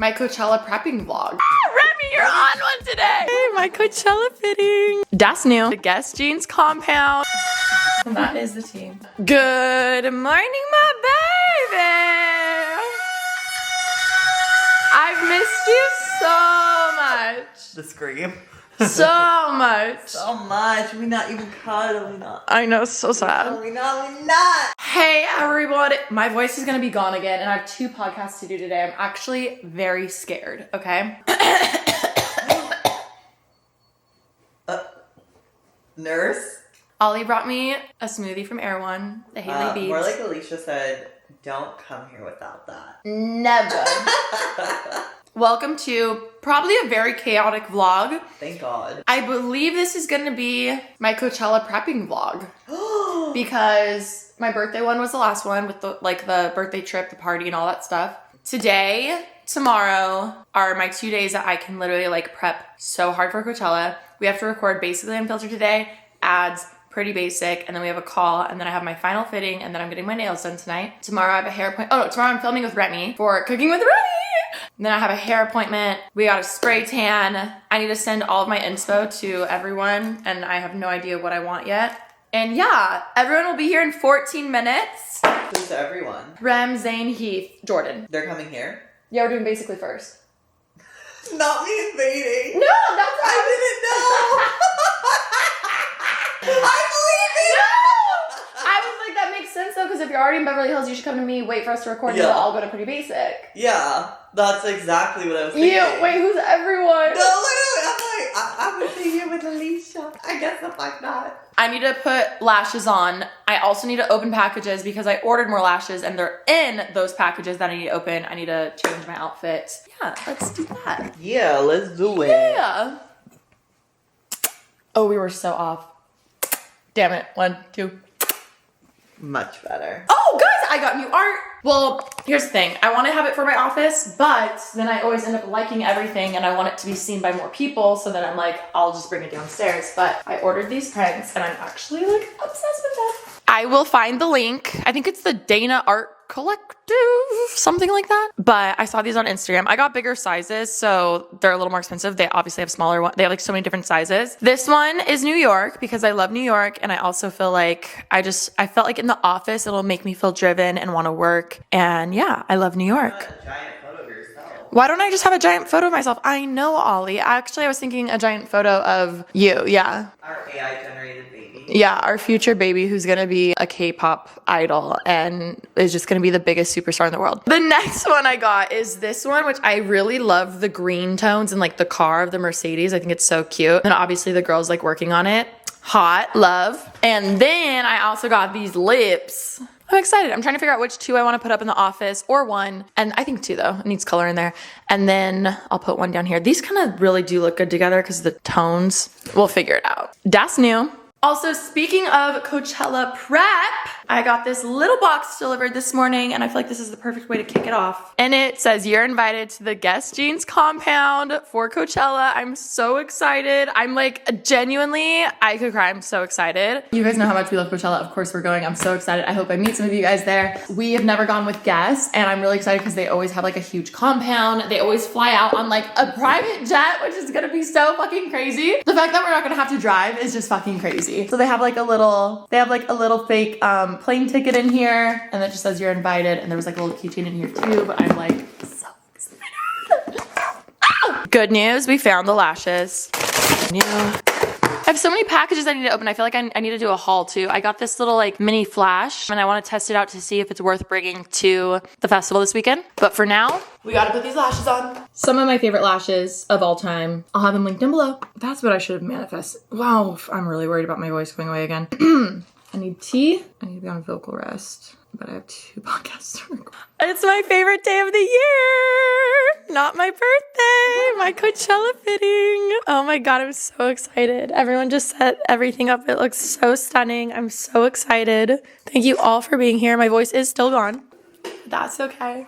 my Coachella prepping vlog. Remy, you're on one today. Hey, my Coachella fitting. Das new. The Guess Jeans compound. And that is the team. Good morning, my baby. I've missed you so much. The scream. So much. So much. We not even cuddling up. I know, so sad. We not. Hey everyone, my voice is gonna be gone again and I have 2 podcasts to do today. I'm actually very scared, okay? Nurse? Ollie brought me a smoothie from Air One, the Haley Beats. More like Alisha said, don't come here without that. Never. Welcome to probably a very chaotic vlog. Thank God. I believe this is gonna be my Coachella prepping vlog. Because my birthday one was the last one with the birthday trip, the party and all that stuff. Today, tomorrow are my 2 days that I can literally like prep so hard for Coachella. We have to record basically unfiltered today, ads, pretty basic, and then we have a call, and then I have my final fitting, and then I'm getting my nails done tonight. Tomorrow I have a hair appointment. Oh no, tomorrow I'm filming with Remy for Cooking with Remy. And then I have a hair appointment. We got a spray tan. I need to send all of my inspo to everyone, and I have no idea what I want yet. And yeah, everyone will be here in 14 minutes. Who's everyone? Rem, Zane, Heath, Jordan. They're coming here? Yeah, we're doing basically first. Not me invading. No, that's I didn't know. I believe it. No! I was like, that makes sense though, because if you're already in Beverly Hills, you should come to me, wait for us to record, and then I'll go to Pretty Basic. Yeah, that's exactly what I was thinking. Yeah, wait, who's everyone? No, literally, I'm gonna be here with Alisha. I guess if I'm not. I need to put lashes on. I also need to open packages because I ordered more lashes and they're in those packages that I need to open. I need to change my outfit. Yeah, let's do that. Yeah, let's do it. Yeah. Oh, we were so off. Damn it. 1, 2. Much better. Oh, guys, I got new art. Well, here's the thing. I want to have it for my office, but then I always end up liking everything and I want it to be seen by more people. So then I'm like, I'll just bring it downstairs. But I ordered these prints and I'm actually like obsessed with them. I will find the link. I think it's the Dana Art Collective, something like that. But I saw these on Instagram. I got bigger sizes, so they're a little more expensive. They obviously have smaller ones. They have like so many different sizes. This one is New York because I love New York. And I also feel like I felt like in the office, it'll make me feel driven and want to work. And yeah, I love New York. Why don't I just have a giant photo of myself? I know, Ollie. Actually, I was thinking a giant photo of you. Yeah. Our AI generated baby. Yeah, our future baby who's gonna be a K-pop idol and is just gonna be the biggest superstar in the world. The next one I got is this one, which I really love the green tones and like the car of the Mercedes. I think it's so cute. And obviously the girl's like working on it. Hot, love. And then I also got these lips. I'm excited. I'm trying to figure out which 2 I want to put up in the office or 1. And I think 2 though. It needs color in there. And then I'll put 1 down here. These kind of really do look good together because the tones. We'll figure it out. Das new. Also, speaking of Coachella prep, I got this little box delivered this morning and I feel like this is the perfect way to kick it off. And it says, you're invited to the Guess Jeans compound for Coachella. I'm so excited. I'm like, genuinely, I could cry. I'm so excited. You guys know how much we love Coachella. Of course we're going. I'm so excited. I hope I meet some of you guys there. We have never gone with Guess and I'm really excited because they always have like a huge compound. They always fly out on like a private jet, which is gonna be so fucking crazy. The fact that we're not gonna have to drive is just fucking crazy. So they have like a little fake plane ticket in here and it just says you're invited and there was like a little keychain in here too, but I'm like so excited. Good news, we found the lashes. I have so many packages I need to open. I feel like I need to do a haul too. I got this little like mini flash and I want to test it out to see if it's worth bringing to the festival this weekend. But for now, we got to put these lashes on. Some of my favorite lashes of all time. I'll have them linked down below. That's what I should have manifested. Wow, I'm really worried about my voice going away again. I need tea. I need to be on vocal rest. But I have 2 podcasts to record. It's my favorite day of the year. Not my birthday. My Coachella fitting. Oh my God, I'm so excited. Everyone just set everything up. It looks so stunning. I'm so excited. Thank you all for being here. My voice is still gone. That's okay.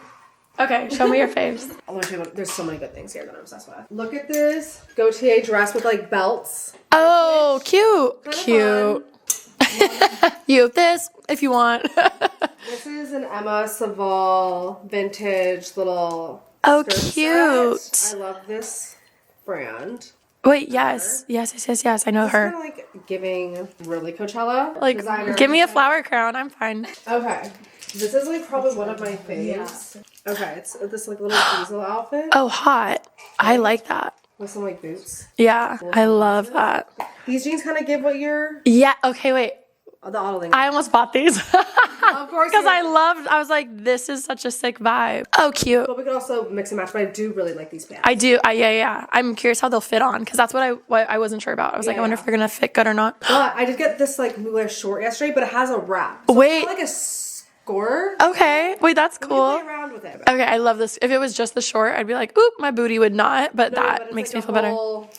Okay, show me your face. I want to tell you, there's so many good things here that I'm obsessed with. Look at this. Gautier dress with like belts. Oh, cute. Cute. You have this if you want. This is an Emma Savall vintage little Oh, skirt cute. set. I love this brand. Wait, yes. Yes. I know It's her. kind of like giving really Coachella. Like, designer. give me a flower crown. I'm fine. Okay. This is like probably one of my faves. Yeah. Okay, it's this like little diesel outfit Oh, hot. I like that. with some like boots. Yeah, I love that. These jeans kind of give what you're Yeah, okay, wait. the auto link. I almost bought these. Of course, Because I was like, this is such a sick vibe. Oh, cute. But we could also mix and match. But I do really like these pants. I do. Yeah. I'm curious how they'll fit on because that's what I wasn't sure about. I was like, I wonder if they're gonna fit good or not. But I did get this like Mula short yesterday, but it has a wrap. So Wait. it's not like a score. Okay. Wait, that's We cool. can play around with it. Okay, I love this. If it was just the short, I'd be like, oop, my booty would not. But No, that but it's makes like me feel better. whole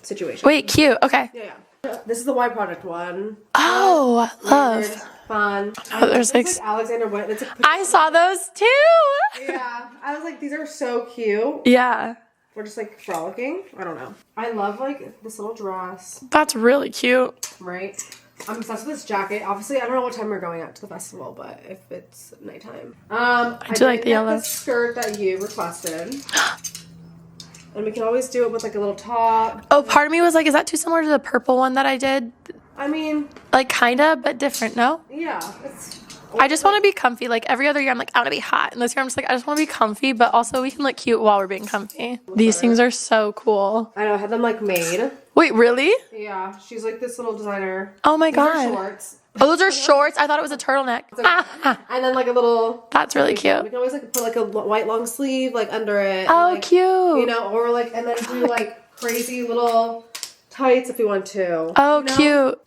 situation. Wait, cute. Okay. Yeah. This is the Y Project one. Oh, love. Weird, fun. Oh, there's It's like Alexander Went. It's I saw those too. Yeah. I was like, these are so cute. Yeah. We're just like frolicking. I don't know. I love like this little dress. That's really cute. Right. I'm obsessed with this jacket. Obviously, I don't know what time we're going out to the festival, but if it's nighttime. I do like the did get yellow. the skirt that you requested. And we can always do it with like a little top. Oh, part of me was like, is that too similar to the purple one that I did? I mean, Like, kinda, but different, no? yeah. It's I just want to be comfy. Like, every other year, I'm like, I want to be hot. And this year, I'm just like, I just want to be comfy, but also we can look cute while we're being comfy. These things are so cool. I know, I had them like made. Wait, really? Yeah, she's like this little designer. Oh my These are God. shorts. Oh, those are shorts. I thought it was a turtleneck. And then like a little. That's really We cute. can always like put like a white long sleeve like under it. Oh, and, like, cute. You know, or like, and then do like crazy little tights if we want to. Oh, you know? cute.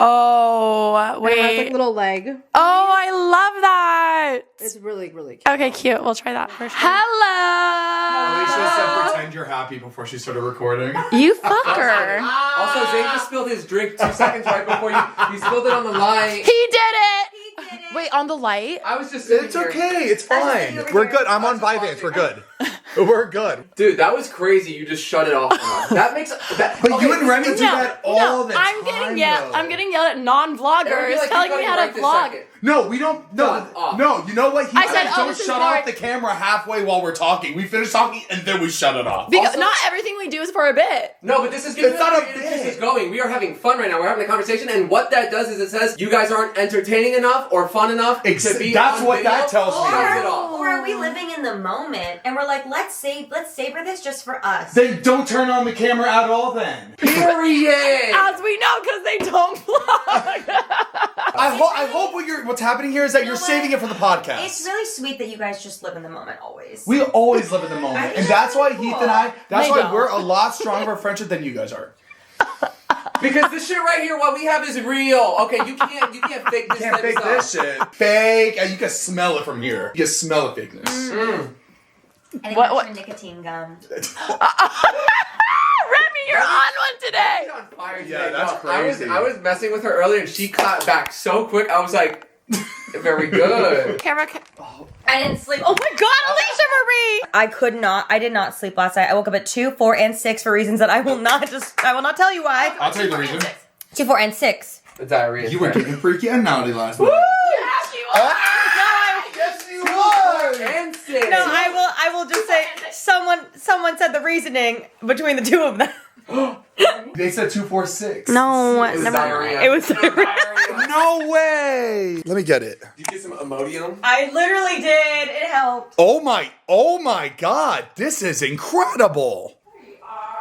Oh, And it has wait. like little leg. Oh, I love that. It's really, really cute. Okay, cute. We'll try that for sure. Alicia said Hello. pretend you're happy before she started recording. You fucker. Also, Zane just spilled his drink 2 seconds right before you spilled it on the light. He did it. Wait, on the light? I was just sitting It's here. okay. It's fine. We're good. I'm on Vyvanse. We're good. We're good. Dude, that was crazy. You just shut it off on us. That makes that. But okay, you and Remy do that all the time. I'm getting yelled at it would non-vloggers. be like telling you me cut how it to right this vlog. second. No, we don't. No, Shut up. no. You know what? I said, oh, don't this is shut for- off the camera halfway while we're talking. We finish talking and then we shut it off. Because Also- not everything we do is for a bit. No, but this is giving It's not us a where the energy bit. is going. We are having fun right now. We're having a conversation, and what that does is it says you guys aren't entertaining enough or fun enough to be. That's on what video. that tells me. Shut it off. Or are we living in the moment and we're like, let's savor this just for us? Then don't turn on the camera at all. Then. Period. As we know, because they don't vlog. I hope what's happening here is that you're what? saving it for the podcast. It's really sweet that you guys just live in the moment always. We always live in the moment, think and that's that's why really Heath cool. and I. That's They why don't. we're a lot stronger of a friendship than you guys are. Because this shit right here, what we have is real. Okay, you can't fake this. Can't type fake of this stuff. shit. Fake, and you can smell it from here. You can smell the fakeness. I think What- that's what- your nicotine gum. Remy, you're on one today. She's on fire today. Yeah, that's No, crazy. I was messing with her earlier, and she clapped back so quick. I was like, very good. Camera. I didn't sleep. Oh my God, Alisha Marie. I did not sleep last night. I woke up at 2, 4, and 6 for reasons that I will not tell you why. I'll tell you the reason. 2, 4, and 6. The diarrhea. You were getting freaky and naughty last night. Yes, you are. Yes, you were. And sick. No, I will just say someone said the reasoning between the two of them. They said 246. No, It was never diarrhea. mind. It was Diarrhea. No way. Let me get it. Did you get some Imodium? I literally did. It helped. Oh my God. This is incredible.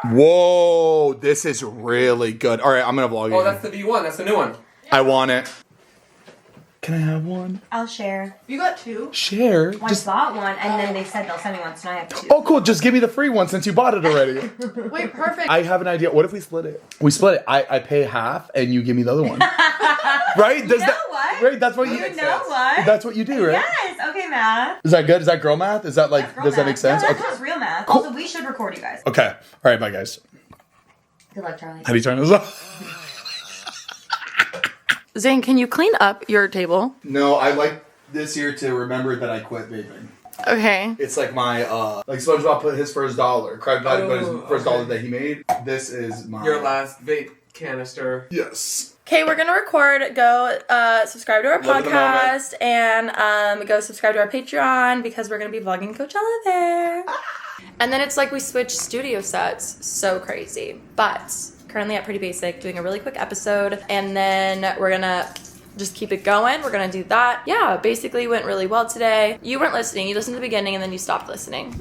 Whoa, this is really good. All right, I'm gonna vlog Oh, it. that's the V1. That's the new one. I want it. Can I have one? I'll share. You got two? Share. I Just. bought one, and then they said they'll send me one, so now I have 2. Oh, cool. Just give me the free one since you bought it already. Wait, perfect. I have an idea. What if we split it? We split it. I pay half and you give me the other one. Right? Does know that, what? Right? That's what you. You know what? That's what you do, right? Yes. Okay, math. Is that good? Is that girl math? Is that like? That's girl Does that math. make sense? No, that's Okay. just real math. Cool. Also, we should record you guys. Okay. All right, bye guys. Good luck, Charlie. How do you turn this off? Zane, can you clean up your table? No, I like this year to remember that I quit vaping. Okay. It's like my like SpongeBob put his first dollar. Krabby Patty put his first dollar that he made. This is my Your last vape canister. Yes. Okay, we're gonna record. Go subscribe to our Live in the podcast and go subscribe to our Patreon because we're gonna be vlogging Coachella there. And then it's like we switched studio sets. So crazy. But currently at Pretty Basic, doing a really quick episode, and then we're gonna just keep it going. We're gonna do that. Yeah, basically went really well today. You weren't listening. You listened to the beginning and then you stopped listening.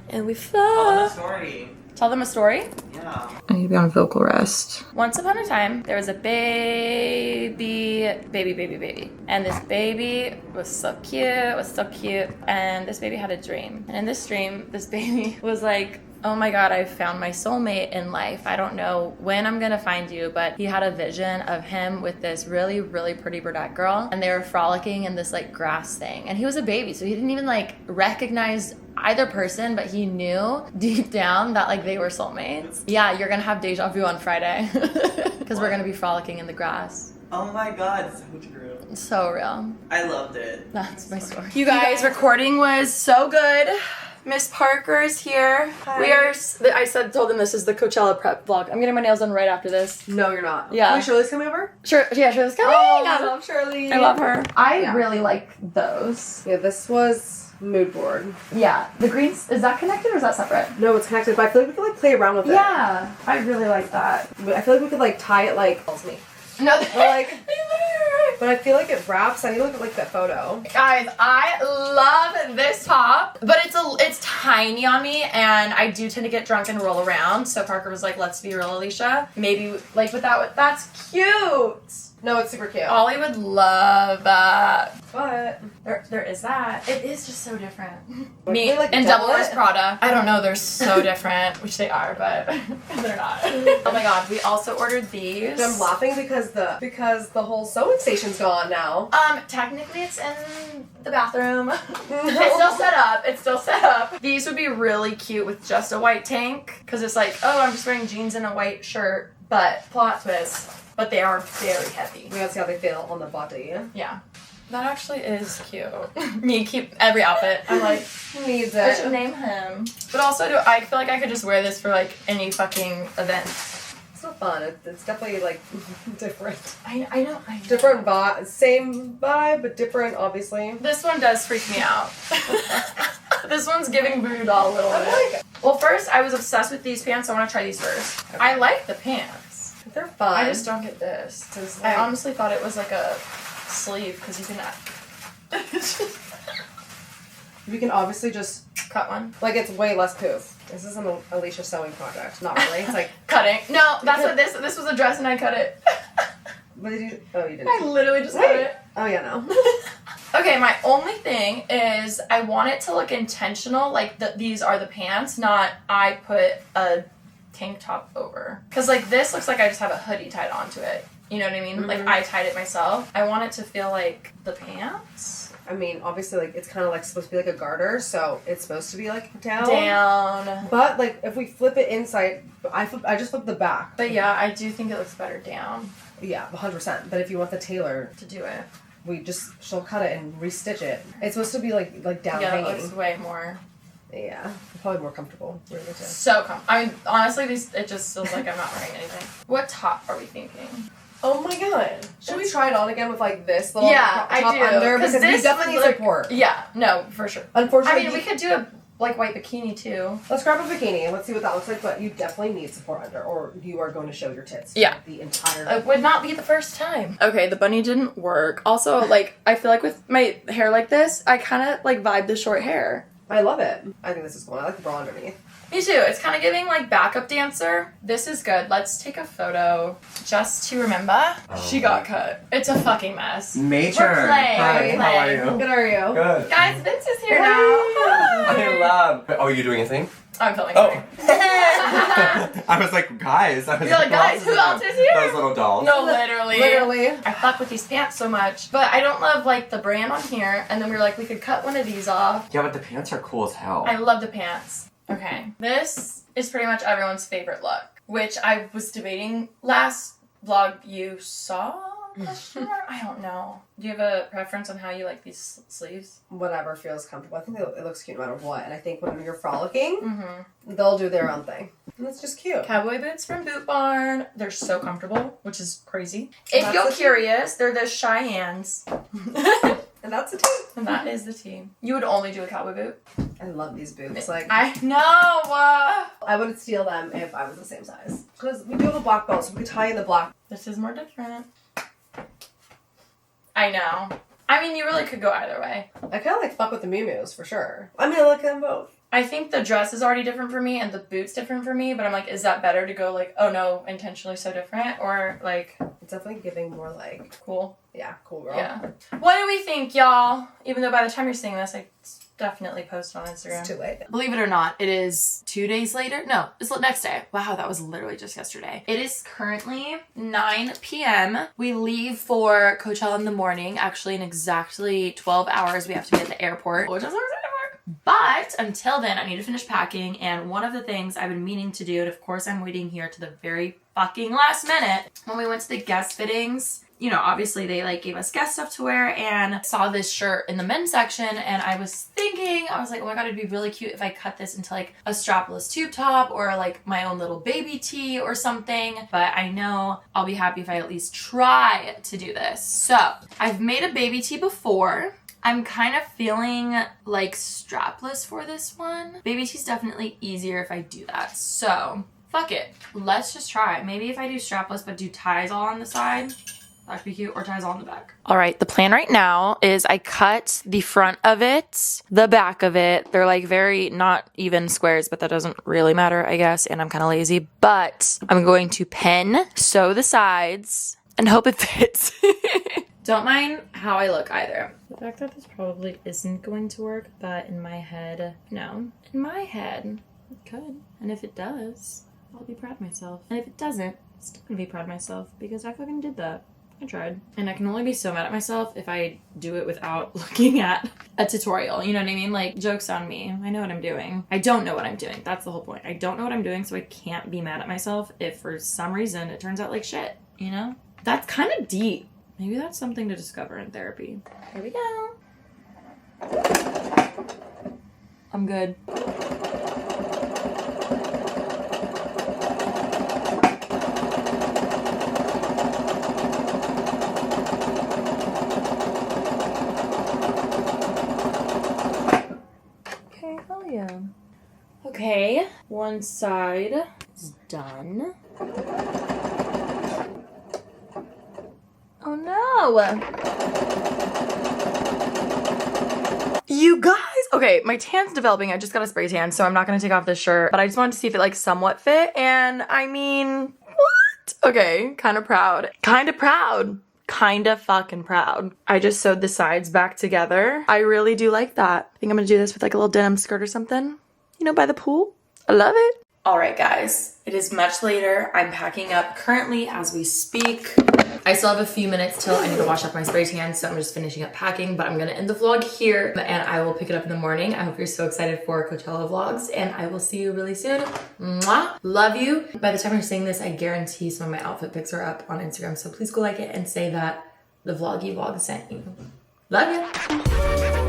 And we flew. Sorry. Tell them a story. Yeah. I need to be on vocal rest. Once upon a time, there was a baby. And this baby was so cute, And this baby had a dream. And in this dream, this baby was like, oh my God, I found my soulmate in life. I don't know when I'm gonna find you, but he had a vision of him with this really, really pretty brunette girl. And they were frolicking in this like grass thing. And he was a baby, so he didn't even like recognize either person, but he knew deep down that like they were soulmates. Yeah, you're gonna have deja vu on Friday because we're gonna be frolicking in the grass. Oh my God, so true. So real. I loved it. That's my story. You guys, recording was so good. Miss Parker is here. Hi. We are. Told them this is the Coachella prep vlog. I'm getting my nails done right after this. No, you're not. Yeah. Wait, Shirley's coming over? Sure. Yeah, Shirley's coming. Oh, I love Shirley. I love her. I Yeah. really like those. Yeah, this was mood board. Yeah. The greens, is that connected or is that separate? No, it's connected, but I feel like we could like play around with it. Yeah. I really like that. But I feel like we could like tie it like tells me. No, like, but I feel like it wraps. I need to look at like that photo. guys, I love this top, but it's tiny on me, and I do tend to get drunk and roll around. So Parker was like, "Let's be real, Alisha. Maybe like without that's cute." No, it's super cute. Ollie would love that. But There is that. It is just so different. Would Me they, like, and double Double Wears it? Prada. I don't know. They're so different, which they are, but they're not. Oh my God. We also ordered these. I'm laughing because the whole sewing station's gone now. Technically it's in the bathroom. It's still set up. These would be really cute with just a white tank, because it's like, oh, I'm just wearing jeans and a white shirt, but plot twist. But they are very heavy. We gotta see how they feel on the body. Yeah. That actually is cute. Me keep every outfit. I'm like, Needs I should it. name him. But also, I feel like I could just wear this for like any fucking event. It's not fun. It's definitely like different. I know. Different vibe. Same vibe, but different, obviously. This one does freak me out. This one's giving voodoo doll a little bit. Well, first, I was obsessed with these pants. So I want to try these first. I like the pants. They're fun. I just don't get this. 'Cause I honestly thought it was like a sleeve because you can You can obviously just cut one. like it's way less poof. This is an Alisha sewing project. Not really. It's like Cutting. No, that's what this was a dress and I cut it. what did you? Oh, you didn't. I literally just cut it. Oh yeah, no. Okay, my only thing is I want it to look intentional, like these are the pants, not I put a tank top over. Because like this looks like I just have a hoodie tied onto it. You know what I mean? Like I tied it myself. I want it to feel like the pants. I mean, obviously, like it's kind of like supposed to be like a garter, so it's supposed to be like down. Down. But like if we flip it inside, I just flip the back. But yeah, I do think it looks better down Yeah, 100%. But if you want the tailor, to do it. she'll cut it and restitch it. It's supposed to be like down Yeah, it hanging. looks way more. Yeah, probably more comfortable. Really too. So I mean, honestly, it just feels like I'm not wearing anything. What top are we thinking? Oh my god! Should we try it on again with like this little Yeah, top I do. under because we this definitely need like, support. Yeah, no, for sure. Unfortunately, I mean, we could do a like white bikini too. Let's grab a bikini and let's see what that looks like. But you definitely need support under, or you are going to show your tits. Yeah. The entire. It would not be the first time. Okay, the bunny didn't work. Also, like, I feel like with my hair like this, I kind of like vibe the short hair. I love it. I think this is cool. I like the bra underneath. Me too. It's kind of giving like backup dancer. This is good. Let's take a photo just to remember. She got cut. It's a fucking mess. Major. We're playing. Hi, We're how are playing. you? Good, are you? Good. Guys, Vince is here now. Hi. I love. Oh, are you doing a thing? I'm filming. Oh. I was like, guys. I was You're like, guys, who else is here? Those little dolls. No, literally. Literally. I fuck with these pants so much, but I don't love like the brand on here. And then we were like, we could cut one of these off. Yeah, but the pants are cool as hell. I love the pants. Okay, this is pretty much everyone's favorite look, which I was debating last vlog. You saw? Question mark? I don't know. Do you have a preference on how you like these sleeves? Whatever feels comfortable. I think it looks cute no matter what. And I think when you're frolicking, they'll do their own thing. That's just cute. Cowboy boots from Boot Barn. They're so comfortable, which is crazy. If That's you're the tea. curious, they're the Cheyennes. And that's the tea. And that is the team. You would only do a cowboy boot? I love these boots. Like, I know. I would steal them if I was the same size. Because we do have a black belt, so we could tie in the black. This is more different. I know. I mean, you really could go either way. I kind of like fuck with the Miu-Mius for sure. I mean, I like them both. I think the dress is already different for me and the boot's different for me, but I'm like, is that better to go like, oh no, intentionally so different? Or like, It's definitely giving more like, cool? yeah, cool girl. Yeah. What do we think, y'all? Even though by the time you're seeing this, I definitely post on Instagram. It's too late. Believe it or not, it is 2 days later. No, it's the next day. Wow, that was literally just yesterday. It is currently 9 p.m. We leave for Coachella in the morning. Actually, in exactly 12 hours, we have to be at the airport, which I'm so excited for. But until then, I need to finish packing. And one of the things I've been meaning to do, and of course I'm waiting here to the very fucking last minute, when we went to the guest fittings, you know, obviously they like gave us guest stuff to wear, and saw this shirt in the men's section, and I was thinking, I was like, oh my god, it'd be really cute if I cut this into like a strapless tube top or like my own little baby tee or something. But I know I'll be happy if I at least try to do this. So I've made a baby tee before. I'm kind of feeling like strapless for this one. Baby tee's definitely easier if I do that. So fuck it. Let's just try. Maybe if I do strapless but do ties all on the side, that'd be cute, or ties all on the back. All right, the plan right now is I cut the front of it, the back of it. They're like very not even squares, but that doesn't really matter, I guess. And I'm kind of lazy, but I'm going to sew the sides and hope it fits. Don't mind how I look either. The fact that this probably isn't going to work, but in my head, no. In my head, it could. And if it does, I'll be proud of myself. And if it doesn't, I'm still gonna be proud of myself because I fucking did that. I tried. And I can only be so mad at myself if I do it without looking at a tutorial. You know what I mean? Like, joke's on me. I know what I'm doing. I don't know what I'm doing. That's the whole point. I don't know what I'm doing, so I can't be mad at myself if for some reason it turns out like shit, you know? That's kind of deep. Maybe that's something to discover in therapy. Here we go. I'm good. Okay, hell yeah. Okay, one side is done. Oh no! You guys! Okay, my tan's developing. I just got a spray tan, so I'm not gonna take off this shirt. But I just wanted to see if it like somewhat fit, and I mean, what? Okay, kind of proud. Kind of proud. Kind of fucking proud. I just sewed the sides back together. I really do like that. I think I'm gonna do this with like a little denim skirt or something. You know, by the pool. I love it. All right, guys. It is much later. I'm packing up currently as we speak. I still have a few minutes till I need to wash up my spray tan, so I'm just finishing up packing, but I'm gonna end the vlog here and I will pick it up in the morning. I hope you're so excited for Coachella vlogs, and I will see you really soon. Mwah! Love you. By the time you're seeing this, I guarantee some of my outfit pics are up on Instagram, so please go like it and say that the vloggy vlog sent you. Love you.